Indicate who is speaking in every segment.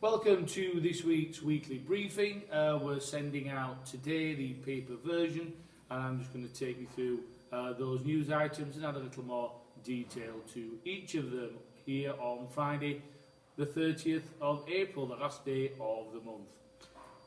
Speaker 1: Welcome to this week's weekly briefing. We're sending out today the paper version, and I'm just going to take you through those news items and add a little more detail to each of them here on Friday, the 30th of April, the last day of the month.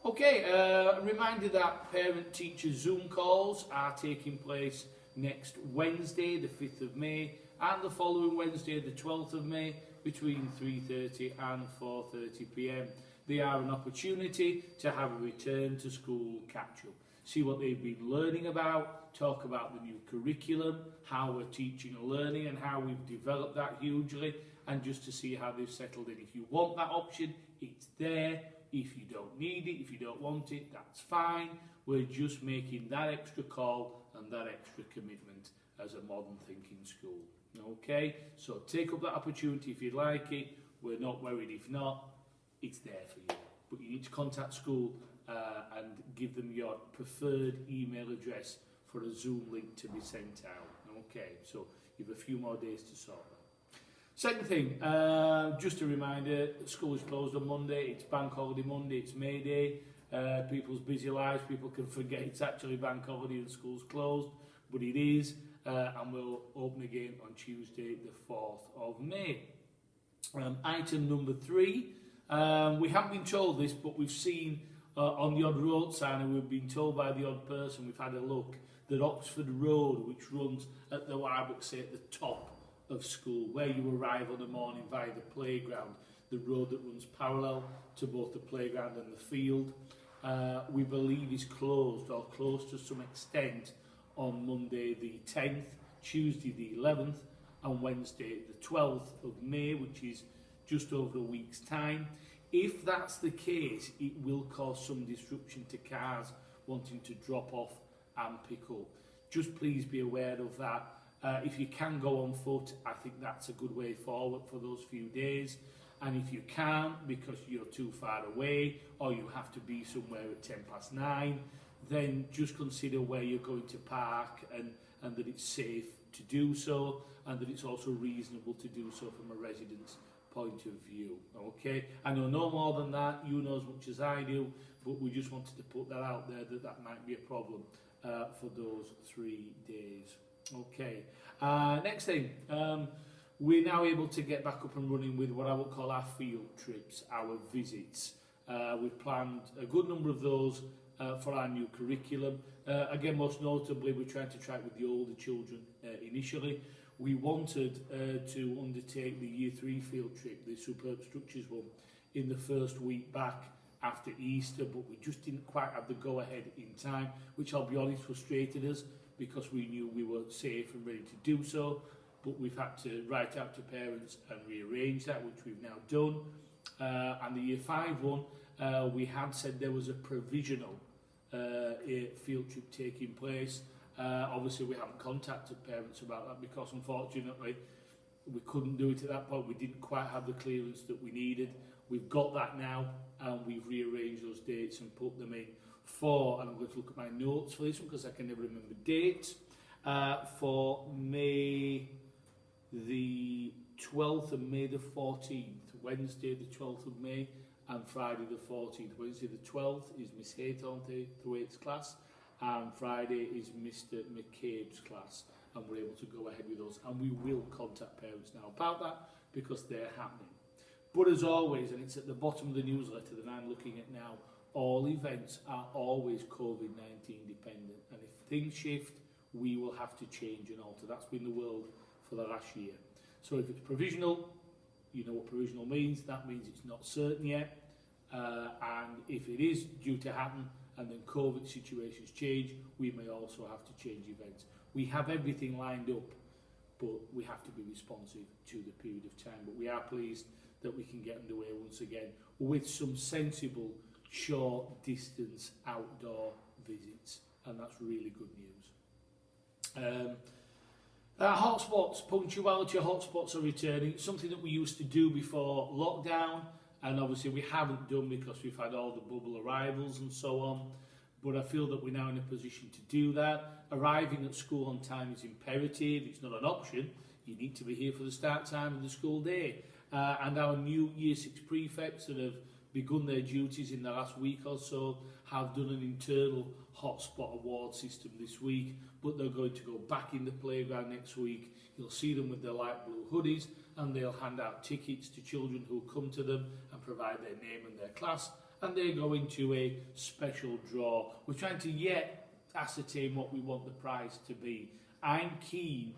Speaker 1: Okay, a reminder that parent-teacher Zoom calls are taking place next Wednesday, the 5th of May, and the following Wednesday, the 12th of May, between 3:30 and 4:30 p.m. They are an opportunity to have a return to school catch-up, see what they've been learning about, talk about the new curriculum, how we're teaching and learning and how we've developed that hugely, and just to see how they've settled in. If you want that option, it's there. If you don't need it, if you don't want it, that's fine. We're just making that extra call and that extra commitment as a modern thinking school. Okay, so take up that opportunity if you'd like it. We're not worried if not. It's there for you. But you need to contact school and give them your preferred email address for a Zoom link to be sent out. Okay, so you have a few more days to sort that. Second thing, just a reminder, school is closed on Monday. It's Bank Holiday Monday, it's May Day. People's busy lives, people can forget it's actually Bank Holiday and school's closed, but it is. And we'll open again on Tuesday the 4th of May. Item number 3, we haven't been told this, but we've seen on the odd road sign, and we've been told by the odd person, we've had a look, that Oxford Road, which runs at the, what I would say, at the top of school, where you arrive on the morning via the playground, the road that runs parallel to both the playground and the field, we believe is closed or closed to some extent on Monday the 10th, Tuesday the 11th and Wednesday the 12th of May, which is just over a week's time. If that's the case, it will cause some disruption to cars wanting to drop off and pick up. Just please be aware of that. If you can go on foot, I think that's a good way forward for those few days. And if you can't because you're too far away or you have to be somewhere at 9:10, then just consider where you're going to park and that it's safe to do so and that it's also reasonable to do so from a resident's point of view. Okay, I know no more than that, you know as much as I do, but we just wanted to put that out there that might be a problem for those 3 days. Okay, next thing, we're now able to get back up and running with what I would call our field trips, our visits. We've planned a good number of those for our new curriculum. Again, most notably, we're trying to track with the older children initially. We wanted to undertake the Year 3 field trip, the Superb Structures one, in the first week back after Easter, but we just didn't quite have the go-ahead in time, which I'll be honest frustrated us because we knew we were safe and ready to do so, but we've had to write out to parents and rearrange that, which we've now done. And the Year 5 one, we had said there was a provisional field trip taking place. Obviously we haven't contacted parents about that because unfortunately we couldn't do it at that point. We didn't quite have the clearance that we needed. We've got that now and we've rearranged those dates and put them in for, and I'm going to look at my notes for this one because I can never remember dates, for May the 12th and May the 14th, Wednesday the 12th of May and Friday the 14th. Wednesday the 12th is Miss Haythornthwaite's class and Friday is Mr McCabe's class, and we're able to go ahead with those, and we will contact parents now about that because they're happening. But as always, and it's at the bottom of the newsletter that I'm looking at now, all events are always COVID-19 dependent, and if things shift we will have to change and alter. That's been the world for the last year. So if it's provisional, you know what provisional means. That means it's not certain yet. And if it is due to happen and then COVID situations change, we may also have to change events. We have everything lined up, but we have to be responsive to the period of time. But we are pleased that we can get underway once again with some sensible, short distance outdoor visits. And that's really good news. Hotspots, punctuality hotspots are returning. It's something that we used to do before lockdown, and obviously we haven't done because we've had all the bubble arrivals and so on. But I feel that we're now in a position to do that. Arriving at school on time is imperative. It's not an option. You need to be here for the start time of the school day. And our new Year 6 prefects that have begun their duties in the last week or so, have done an internal hotspot award system this week, but they're going to go back in the playground next week. You'll see them with their light blue hoodies, and they'll hand out tickets to children who come to them and provide their name and their class, and they go into a special draw. We're trying to yet ascertain what we want the prize to be. I'm keen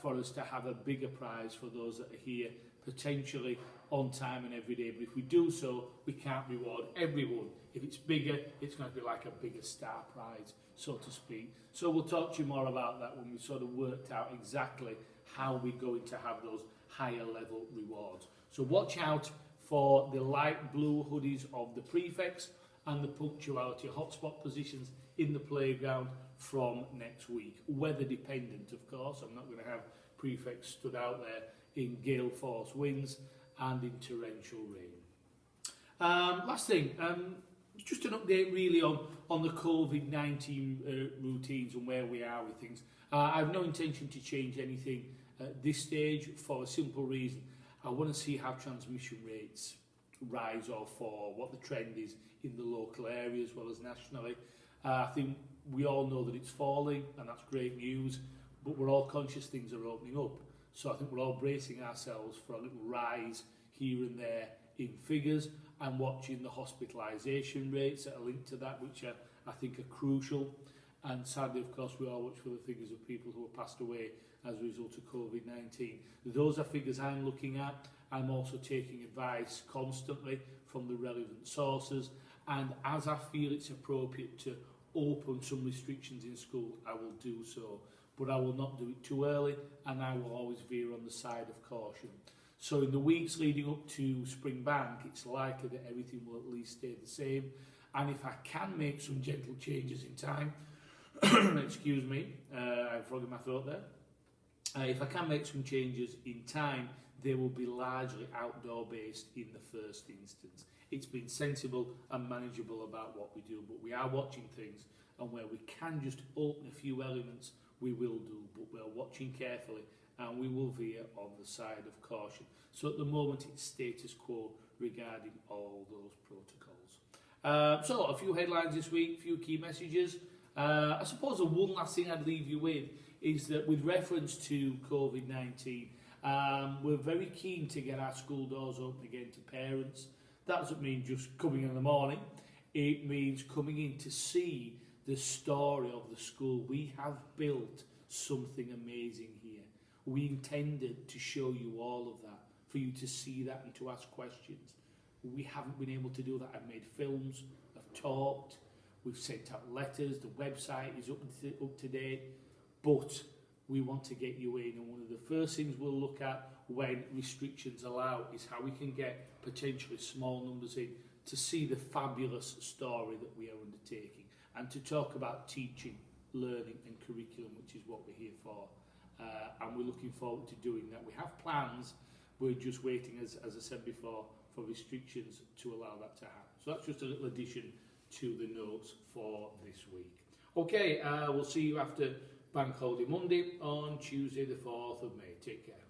Speaker 1: for us to have a bigger prize for those that are here, potentially on time and every day. But if we do so, we can't reward everyone. If it's bigger, it's going to be like a bigger star prize, so to speak. So we'll talk to you more about that when we've sort of worked out exactly how we're going to have those higher level rewards. So watch out for the light blue hoodies of the prefects and the punctuality hotspot positions in the playground from next week. Weather dependent, of course. I'm not going to have prefects stood out there in gale force winds and in torrential rain. Last thing, just an update really on the COVID-19 routines and where we are with things. I have no intention to change anything at this stage for a simple reason. I want to see how transmission rates rise or fall, what the trend is in the local area as well as nationally. I think we all know that it's falling, and that's great news, but we're all conscious things are opening up. So I think we're all bracing ourselves for a little rise here and there in figures, and watching the hospitalisation rates that are linked to that, which I think are crucial. And sadly, of course, we all watch for the figures of people who have passed away as a result of COVID-19. Those are figures I'm looking at. I'm also taking advice constantly from the relevant sources, and as I feel it's appropriate to open some restrictions in school, I will do so. But I will not do it too early, and I will always veer on the side of caution. So in the weeks leading up to Spring Bank, it's likely that everything will at least stay the same. And if I can make some gentle changes in time, excuse me, I'm frogging my throat there. If I can make some changes in time, they will be largely outdoor based in the first instance. It's been sensible and manageable about what we do, but we are watching things, and where we can just open a few elements, we will do, but we're watching carefully, and we will veer on the side of caution. So at the moment, it's status quo regarding all those protocols. So a few headlines this week, a few key messages. I suppose the one last thing I'd leave you with is that with reference to COVID-19, we're very keen to get our school doors open again to parents. That doesn't mean just coming in the morning. It means coming in to see the story of the school. We have built something amazing here. We intended to show you all of that, for you to see that and to ask questions. We haven't been able to do that. I've made films, I've talked, we've sent out letters, the website is up to date, but we want to get you in, and one of the first things we'll look at when restrictions allow is how we can get potentially small numbers in to see the fabulous story that we are undertaking, and to talk about teaching, learning and curriculum, which is what we're here for. And we're looking forward to doing that. We have plans, we're just waiting, as I said before, for restrictions to allow that to happen. So that's just a little addition to the notes for this week. Okay, we'll see you after Bank Holiday Monday on Tuesday the 4th of May. Take care.